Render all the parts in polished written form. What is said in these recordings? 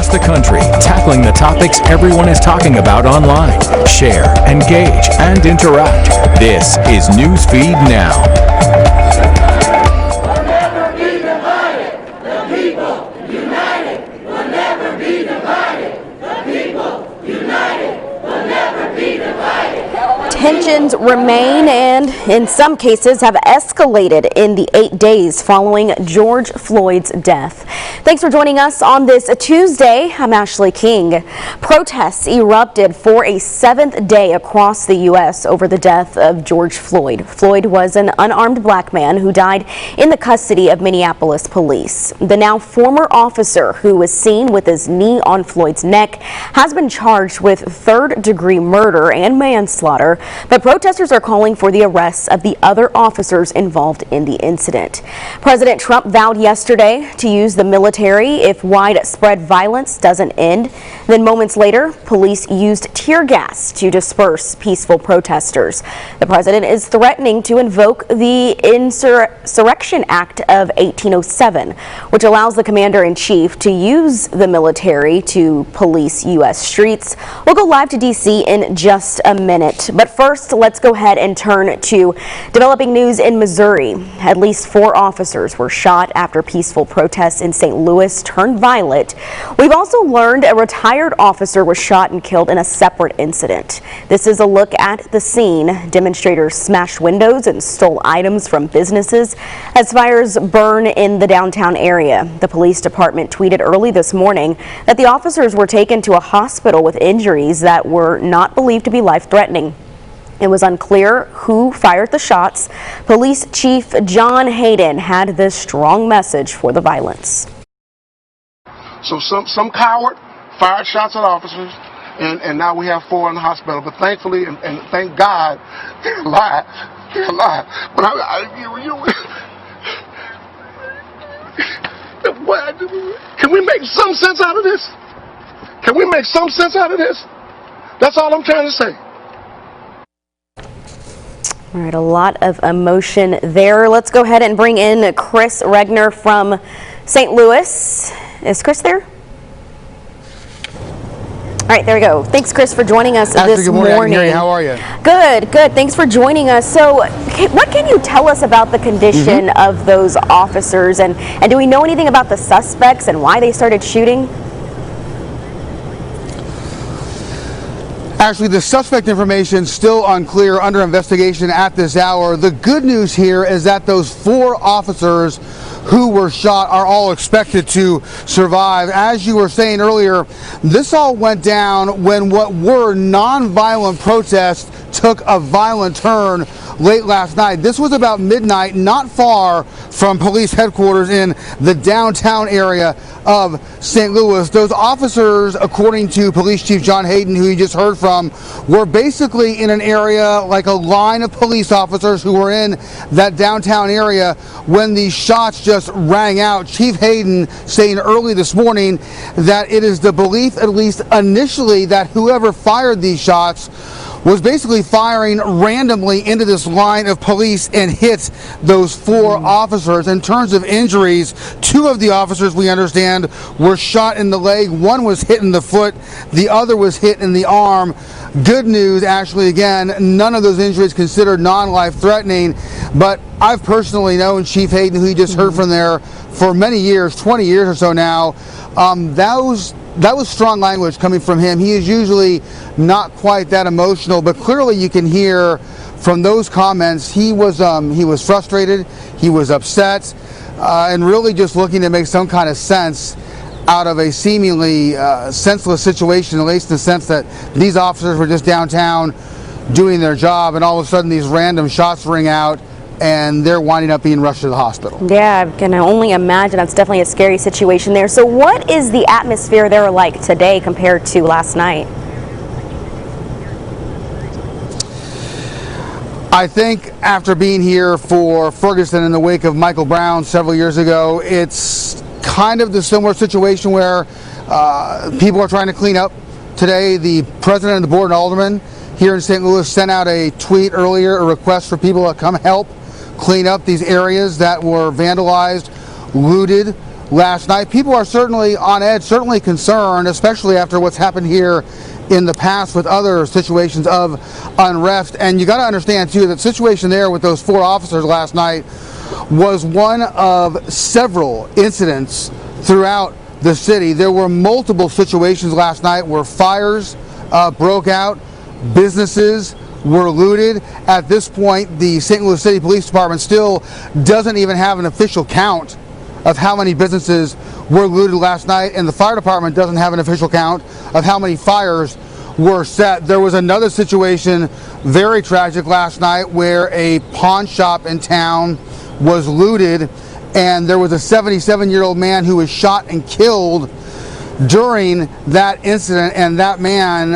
across the country, tackling the topics everyone is talking about online. Share, engage, and interact. This is Newsfeed Now. We'll never be divided. The people united will never be divided. The people united will never be divided. Tensions remain and, in some cases, have escalated in the 8 days following George Floyd's death. Thanks for joining us on this Tuesday. I'm Ashley King. Protests erupted for a 7th day across the U.S. over the death of George Floyd. Floyd was an unarmed black man who died in the custody of Minneapolis police. The now former officer who was seen with his knee on Floyd's neck has been charged with third-degree murder and manslaughter. But protesters are calling for the arrests of the other officers involved in the incident. President Trump vowed yesterday to use the military if widespread violence doesn't end. Then moments later, police used tear gas to disperse peaceful protesters. The president is threatening to invoke the Insurrection Act of 1807, which allows the commander-in-chief to use the military to police U.S. streets. We'll go live to D.C. in just a minute. But first, let's go ahead and turn to developing news in Missouri. At least 4 officers were shot after peaceful protests in St. Louis turned violent. We've also learned a retired officer was shot and killed in a separate incident. This is a look at the scene. Demonstrators smashed windows and stole items from businesses as fires burn in the downtown area. The police department tweeted early this morning that the officers were taken to a hospital with injuries that were not believed to be life-threatening. It was unclear who fired the shots. Police Chief John Hayden had this strong message for the violence. So some coward fired shots at officers, and now we have 4 in the hospital. But thankfully, and thank God, they're alive. They're alive. But can we make some sense out of this? Can we make some sense out of this? That's all I'm trying to say. All right, a lot of emotion there. Let's go ahead and bring in Chris Regner from St. Louis. Is Chris there? All right, there we go. Thanks, Chris, for joining us this morning. How are you? Good, good. Thanks for joining us. So, what can you tell us about the condition of those officers, and do we know anything about the suspects and why they started shooting? Actually, the suspect information still unclear, under investigation at this hour. The good news here is that those 4 officers who were shot are all expected to survive. As you were saying earlier, this all went down when what were nonviolent protests took a violent turn late last night. This was about midnight, not far from police headquarters in the downtown area of St. Louis. Those officers, according to Police Chief John Hayden, who you just heard from, were basically in an area like a line of police officers who were in that downtown area when these shots just rang out. Chief Hayden saying early this morning that it is the belief, at least initially, that whoever fired these shots was basically firing randomly into this line of police and hit those 4 officers. In terms of injuries, 2 of the officers, we understand, were shot in the leg. 1 was hit in the foot. The other was hit in the arm. Good news, actually, again, none of those injuries considered non-life threatening. But I've personally known Chief Hayden, who you just heard from there, for many years, 20 years or so now. That was strong language coming from him. He is usually not quite that emotional, but clearly you can hear from those comments he was frustrated, he was upset, and really just looking to make some kind of sense out of a seemingly senseless situation, at least in the sense that these officers were just downtown doing their job, and all of a sudden these random shots ring out and they're winding up being rushed to the hospital. Yeah, I can only imagine. That's definitely a scary situation there. So what is the atmosphere there like today compared to last night? I think after being here for Ferguson in the wake of Michael Brown several years ago, it's kind of the similar situation where people are trying to clean up. Today, the president of the board and aldermen here in St. Louis sent out a tweet earlier, a request for people to come help clean up these areas that were vandalized, looted, last night. People are certainly on edge, certainly concerned, especially after what's happened here in the past with other situations of unrest. And you got to understand too that situation there with those 4 officers last night was one of several incidents throughout the city. There were multiple situations last night where fires broke out, businesses were looted. At this point, the St. Louis City Police Department still doesn't even have an official count of how many businesses were looted last night, and the fire department doesn't have an official count of how many fires were set. There was another situation, very tragic last night, where a pawn shop in town was looted, and there was a 77-year-old man who was shot and killed during that incident, and that man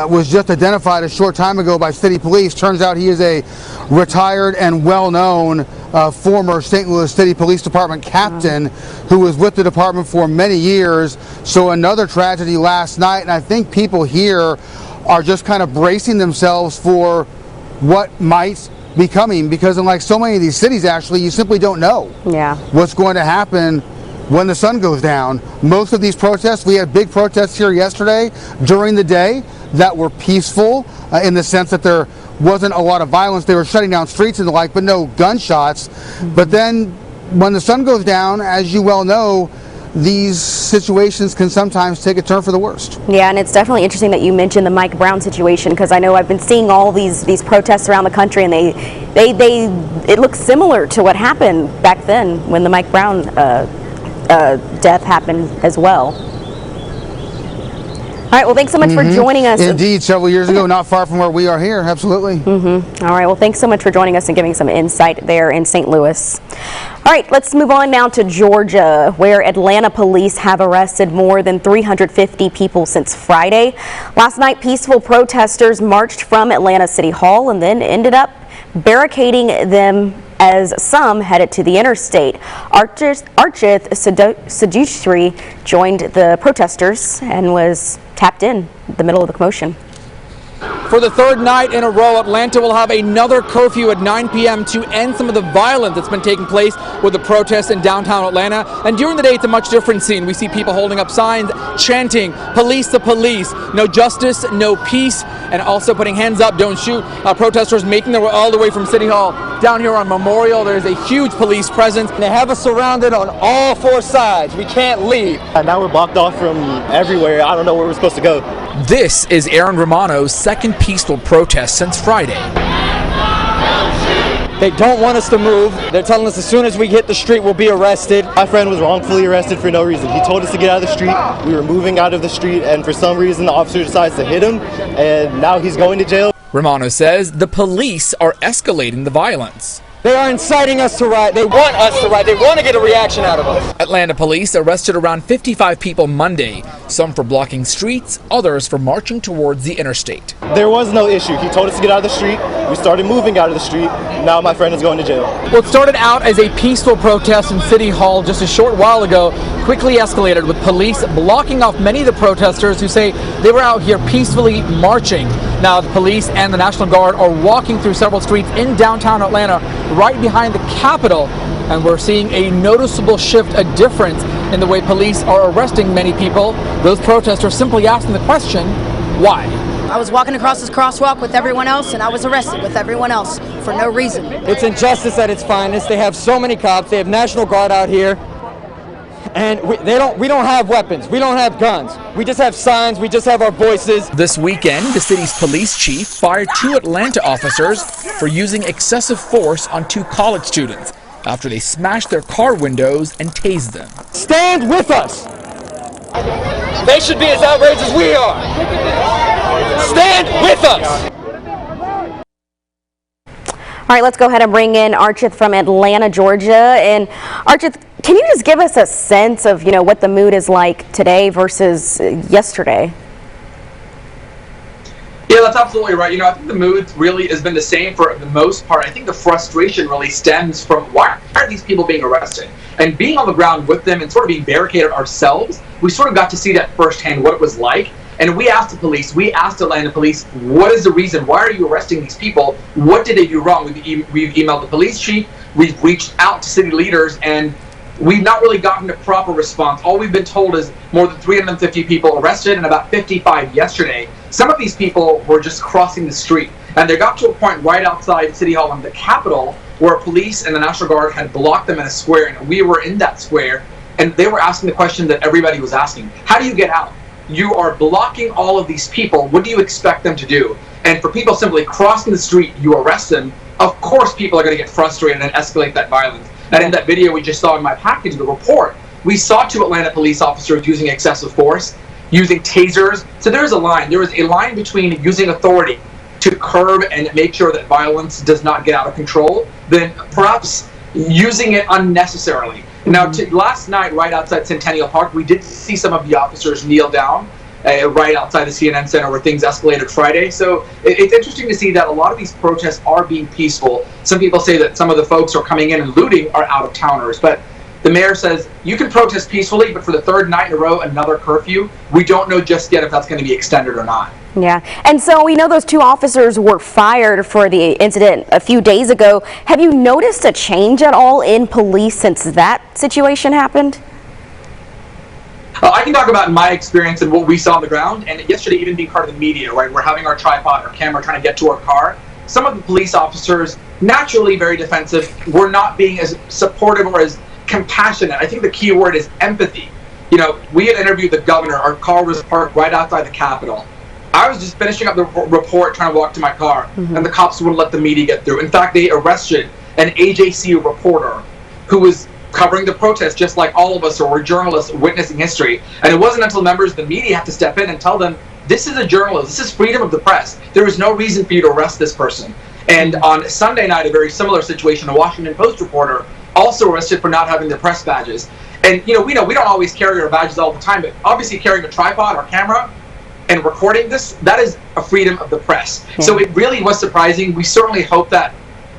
was just identified a short time ago by city police. Turns out he is a retired and well-known former St. Louis City Police Department captain who was with the department for many years. So another tragedy last night, and I think people here are just kind of bracing themselves for what might be coming, because in like so many of these cities, actually, you simply don't know what's going to happen when the sun goes down. Most of these protests, we had big protests here yesterday during the day that were peaceful in the sense that there wasn't a lot of violence. They were shutting down streets and the like, but no gunshots. But then when the sun goes down, as you well know, these situations can sometimes take a turn for the worst. Yeah, and it's definitely interesting that you mentioned the Mike Brown situation, because I know I've been seeing all these protests around the country, and it looks similar to what happened back then when the Mike Brown death happened as well. All right, well, thanks so much for joining us. Indeed, several years ago, not far from where we are here, absolutely. All right, well, thanks so much for joining us and giving some insight there in St. Louis. All right, let's move on now to Georgia, where Atlanta police have arrested more than 350 people since Friday. Last night, peaceful protesters marched from Atlanta City Hall and then ended up barricading them as some headed to the interstate. Archith Sedutri joined the protesters and was tapped in the middle of the commotion. For the 3rd night in a row, Atlanta will have another curfew at 9 p.m. to end some of the violence that's been taking place with the protests in downtown Atlanta. And during the day, it's a much different scene. We see people holding up signs, chanting, "Police the police," "No justice, no peace," and also putting hands up, "Don't shoot." Protesters making their way all the way from City Hall down here on Memorial. There's a huge police presence. They have us surrounded on all 4 sides. We can't leave. And now we're blocked off from everywhere. I don't know where we're supposed to go. This is Aaron Romano's second peaceful protest since Friday. They don't want us to move. They're telling us as soon as we hit the street, we'll be arrested. My friend was wrongfully arrested for no reason. He told us to get out of the street. We were moving out of the street, and for some reason, the officer decides to hit him, and now he's going to jail. Romano says the police are escalating the violence. They are inciting us to riot. They want us to riot. They want to get a reaction out of us. Atlanta police arrested around 55 people Monday, some for blocking streets, others for marching towards the interstate. There was no issue. He told us to get out of the street. We started moving out of the street. Now my friend is going to jail. Well, it started out as a peaceful protest in City Hall just a short while ago, quickly escalated with police blocking off many of the protesters who say they were out here peacefully marching. Now the police and the National Guard are walking through several streets in downtown Atlanta, right behind the Capitol, and we're seeing a noticeable shift, a difference in the way police are arresting many people. Those protesters simply asking the question, why? I was walking across this crosswalk with everyone else, and I was arrested with everyone else for no reason. It's injustice at its finest. They have so many cops. They have National Guard out here. And we don't have weapons. We don't have guns. We just have signs. We just have our voices. This weekend, the city's police chief fired 2 Atlanta officers for using excessive force on 2 college students after they smashed their car windows and tased them. Stand with us. They should be as outraged as we are. Stand with us. All right, let's go ahead and bring in Archith from Atlanta, Georgia. And Archith, can you just give us a sense of, what the mood is like today versus yesterday? Yeah, that's absolutely right. I think the mood really has been the same for the most part. I think the frustration really stems from why are these people being arrested? And being on the ground with them and sort of being barricaded ourselves, we sort of got to see that firsthand, what it was like. And we asked the police, we asked Atlanta police, what is the reason? Why are you arresting these people? What did they do wrong? We've emailed the police chief, we've reached out to city leaders, and we've not really gotten a proper response. All we've been told is more than 350 people arrested and about 55 yesterday. Some of these people were just crossing the street, and they got to a point right outside City Hall in the Capitol where police and the National Guard had blocked them in a square, and we were in that square, and they were asking the question that everybody was asking: how do you get out? You are blocking all of these people. What do you expect them to do? And for people simply crossing the street, you arrest them. Of course, people are going to get frustrated and escalate that violence. And in that video we just saw in my package, the report, we saw 2 Atlanta police officers using excessive force, using tasers. So there's a line. There is a line between using authority to curb and make sure that violence does not get out of control, than perhaps using it unnecessarily. Now, last night, right outside Centennial Park, we did see some of the officers kneel down right outside the CNN Center where things escalated Friday. So it's interesting to see that a lot of these protests are being peaceful. Some people say that some of the folks who are coming in and looting are out-of-towners, but the mayor says you can protest peacefully, but for the 3rd night in a row, another curfew. We don't know just yet if that's going to be extended or not. Yeah, and so we know those 2 officers were fired for the incident a few days ago. Have you noticed a change at all in police since that situation happened? I can talk about my experience and what we saw on the ground, and yesterday even being part of the media, right? We're having our tripod, our camera, trying to get to our car. Some of the police officers, naturally very defensive, were not being as supportive or as compassionate. I think the key word is empathy. You know, we had interviewed the governor. Our car was parked right outside the Capitol. I was just finishing up the report, trying to walk to my car, and the cops wouldn't let the media get through. In fact, they arrested an AJC reporter who was covering the protest just like all of us, or we're journalists witnessing history. And it wasn't until members of the media had to step in and tell them, this is a journalist, this is freedom of the press. There is no reason for you to arrest this person. And on Sunday night, a very similar situation, a Washington Post reporter also arrested for not having their press badges. And we know we don't always carry our badges all the time, but obviously carrying a tripod or camera and recording this, that is a freedom of the press. So it really was surprising. We certainly hope that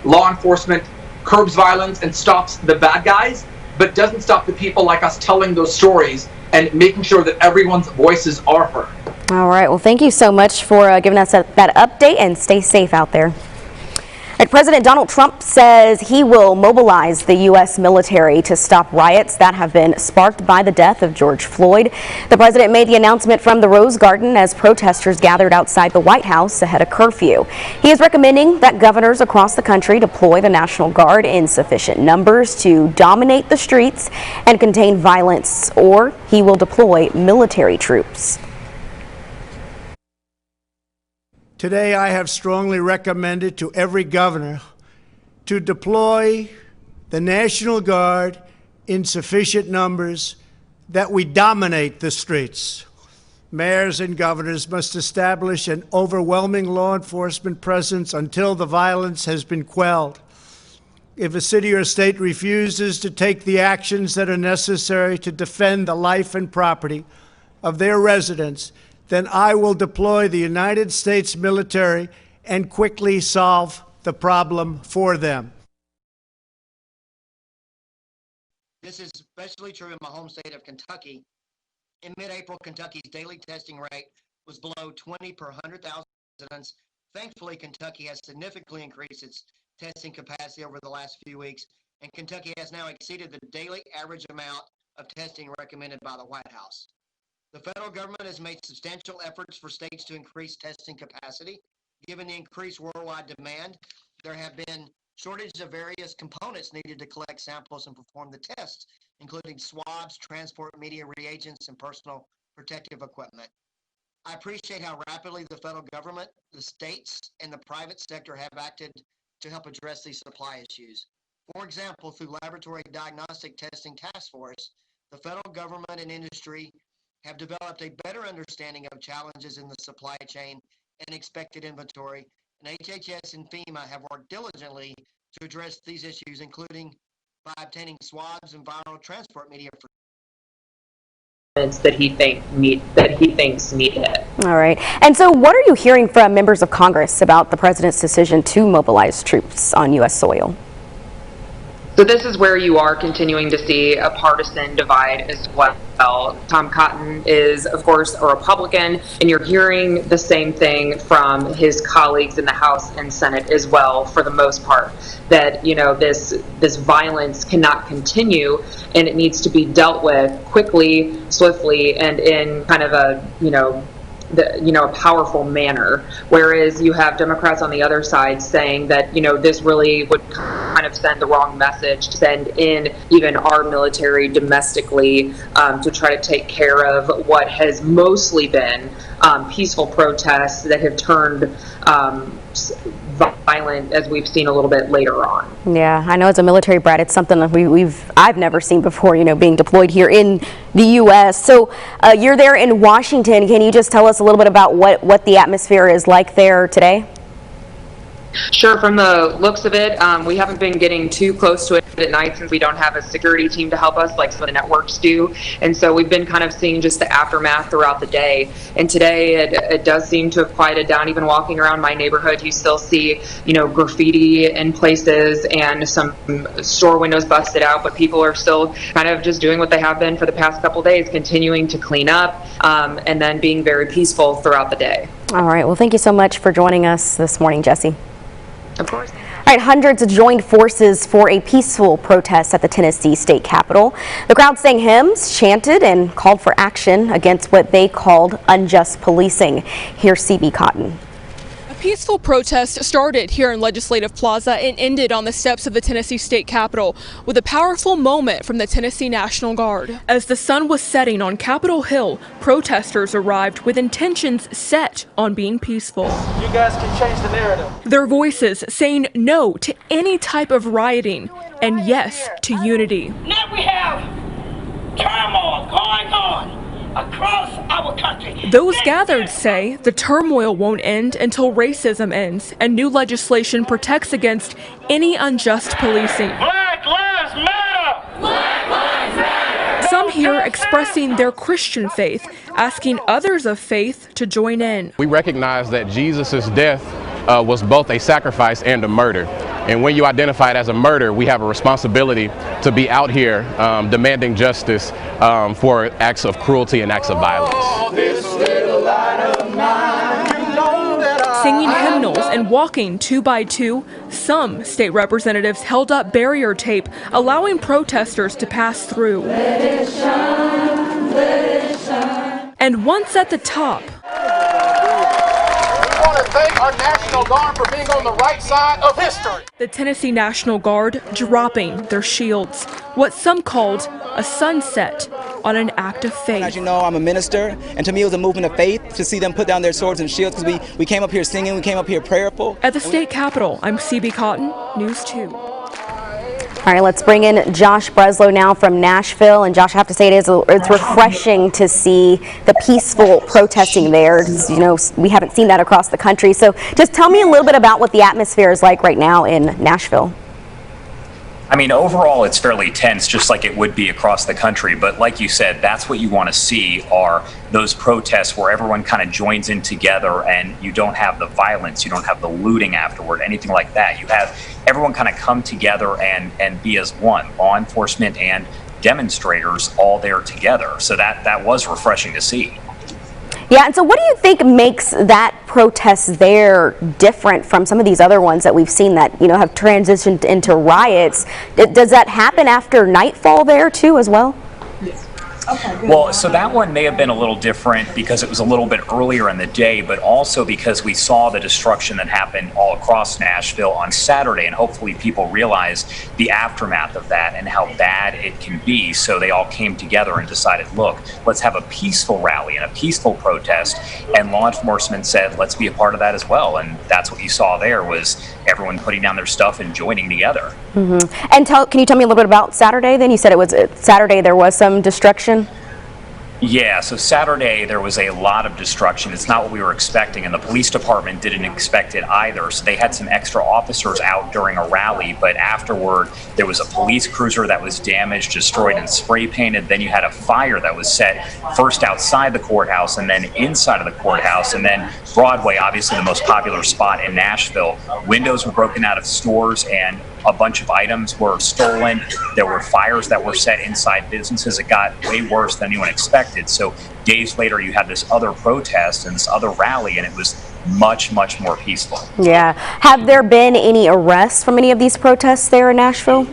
law enforcement curbs violence and stops the bad guys, but doesn't stop the people like us telling those stories and making sure that everyone's voices are heard. All right, well, thank you so much for giving us that update, and stay safe out there. And President Donald Trump says he will mobilize the U.S. military to stop riots that have been sparked by the death of George Floyd. The president made the announcement from the Rose Garden as protesters gathered outside the White House ahead of curfew. He is recommending that governors across the country deploy the National Guard in sufficient numbers to dominate the streets and contain violence, or he will deploy military troops. Today, I have strongly recommended to every governor to deploy the National Guard in sufficient numbers that we dominate the streets. Mayors and governors must establish an overwhelming law enforcement presence until the violence has been quelled. If a city or state refuses to take the actions that are necessary to defend the life and property of their residents, then I will deploy the United States military and quickly solve the problem for them. This is especially true in my home state of Kentucky. In mid-April, Kentucky's daily testing rate was below 20 per 100,000 residents. Thankfully, Kentucky has significantly increased its testing capacity over the last few weeks, and Kentucky has now exceeded the daily average amount of testing recommended by the White House. The federal government has made substantial efforts for states to increase testing capacity. Given the increased worldwide demand, there have been shortages of various components needed to collect samples and perform the tests, including swabs, transport media reagents, and personal protective equipment. I appreciate how rapidly the federal government, the states, and the private sector have acted to help address these supply issues. For example, through Laboratory Diagnostic Testing Task Force, the federal government and industry have developed a better understanding of challenges in the supply chain and expected inventory, and HHS and FEMA have worked diligently to address these issues, including by obtaining swabs and viral transport media for that he thinks need it. All right. And so what are you hearing from members of Congress about the president's decision to mobilize troops on U.S. soil? So this is where you are continuing to see a partisan divide as well. Tom Cotton is, of course, a Republican, and you're hearing the same thing from his colleagues in the House and Senate as well, for the most part, that, you know, this violence cannot continue, and it needs to be dealt with quickly, swiftly, and in kind of a, a powerful manner. Whereas you have Democrats on the other side saying that, this really would kind of send the wrong message to send in even our military domestically to try to take care of what has mostly been peaceful protests that have turned violent, as we've seen a little bit later on. Yeah, I know as a military brat, it's something that I've never seen before, being deployed here in the U.S. So you're there in Washington. Can you just tell us a little bit about what the atmosphere is like there today? Sure. From the looks of it, we haven't been getting too close to it at night since we don't have a security team to help us like some of the networks do. And so we've been kind of seeing just the aftermath throughout the day. And today it does seem to have quieted down. Even walking around my neighborhood, you still see, graffiti in places and some store windows busted out, but people are still kind of just doing what they have been for the past couple days, continuing to clean up and then being very peaceful throughout the day. All right. Well, thank you so much for joining us this morning, Jesse. Of course. All right, hundreds joined forces for a peaceful protest at the Tennessee state capitol. The crowd sang hymns, chanted, and called for action against what they called unjust policing. Here's CB Cotton. A peaceful protest started here in Legislative Plaza and ended on the steps of the Tennessee state capitol with a powerful moment from the Tennessee National Guard. As the sun was setting on Capitol Hill, protesters arrived with intentions set on being peaceful. You guys can change the narrative. Their voices saying no to any type of rioting and yes to unity. Now we have turmoil going on across our country. Those gathered say the turmoil won't end until racism ends and new legislation protects against any unjust policing. Black Lives Matter! Black Lives Matter! Some here expressing their Christian faith, asking others of faith to join in. We recognize that Jesus' death was both a sacrifice and a murder. And when you identify it as a murder, we have a responsibility to be out here demanding justice for acts of cruelty and acts of violence. Singing hymnals and walking 2 by 2, some state representatives held up barrier tape, allowing protesters to pass through. Let it shine, let it shine. And once at the top, We want to thank our National Guard for being on the right side of history. the Tennessee National Guard dropping their shields, what some called a sunset on an act of faith. As you know, I'm a minister, and to me it was a movement of faith to see them put down their swords and shields, because we came up here singing, we came up here prayerful. At the state capitol, I'm CB Cotton, News 2. All right, let's bring in Josh Breslow now from Nashville. And Josh, I have to say it's refreshing to see the peaceful protesting there. We haven't seen that across the country. So just tell me a little bit about what the atmosphere is like right now in Nashville. I mean, overall, it's fairly tense, just like it would be across the country. But like you said, that's what you want to see are those protests where everyone kind of joins in together and you don't have the violence, you don't have the looting afterward, anything like that. You have everyone kind of come together and be as one, law enforcement and demonstrators all there together. So that was refreshing to see. Yeah, and so what do you think makes that protest there different from some of these other ones that we've seen that, have transitioned into riots? Does that happen after nightfall there too as well? Well, so that one may have been a little different because it was a little bit earlier in the day, but also because we saw the destruction that happened all across Nashville on Saturday, and hopefully people realized the aftermath of that and how bad it can be. So they all came together and decided, look, let's have a peaceful rally and a peaceful protest. And law enforcement said, let's be a part of that as well. And that's what you saw there was everyone putting down their stuff and joining together. Mm-hmm. And can you tell me a little bit about Saturday then? You said it was Saturday there was some destruction? Yeah, so Saturday there was a lot of destruction. It's not what we were expecting, and the police department didn't expect it either. So they had some extra officers out during a rally, but afterward there was a police cruiser that was damaged, destroyed, and spray painted. Then you had a fire that was set first outside the courthouse and then inside of the courthouse, and then Broadway, obviously the most popular spot in Nashville. Windows were broken out of stores, and a bunch of items were stolen. There were fires that were set inside businesses. It got way worse than anyone expected. So days later, you had this other protest and this other rally, and it was much, much more peaceful. Yeah. Have there been any arrests from any of these protests there in Nashville?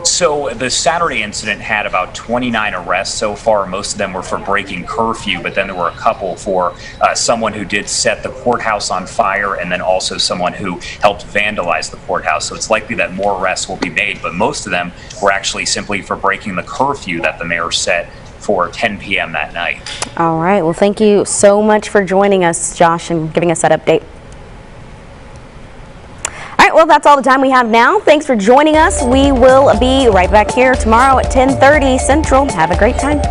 So the Saturday incident had about 29 arrests so far. Most of them were for breaking curfew, but then there were a couple for someone who did set the courthouse on fire, and then also someone who helped vandalize the courthouse. So it's likely that more arrests will be made, but most of them were actually simply for breaking the curfew that the mayor set for 10 p.m. that night. All right. Well, thank you so much for joining us, Josh, and giving us that update. All right, well, that's all the time we have now. Thanks for joining us. We will be right back here tomorrow at 10:30 Central. Have a great time.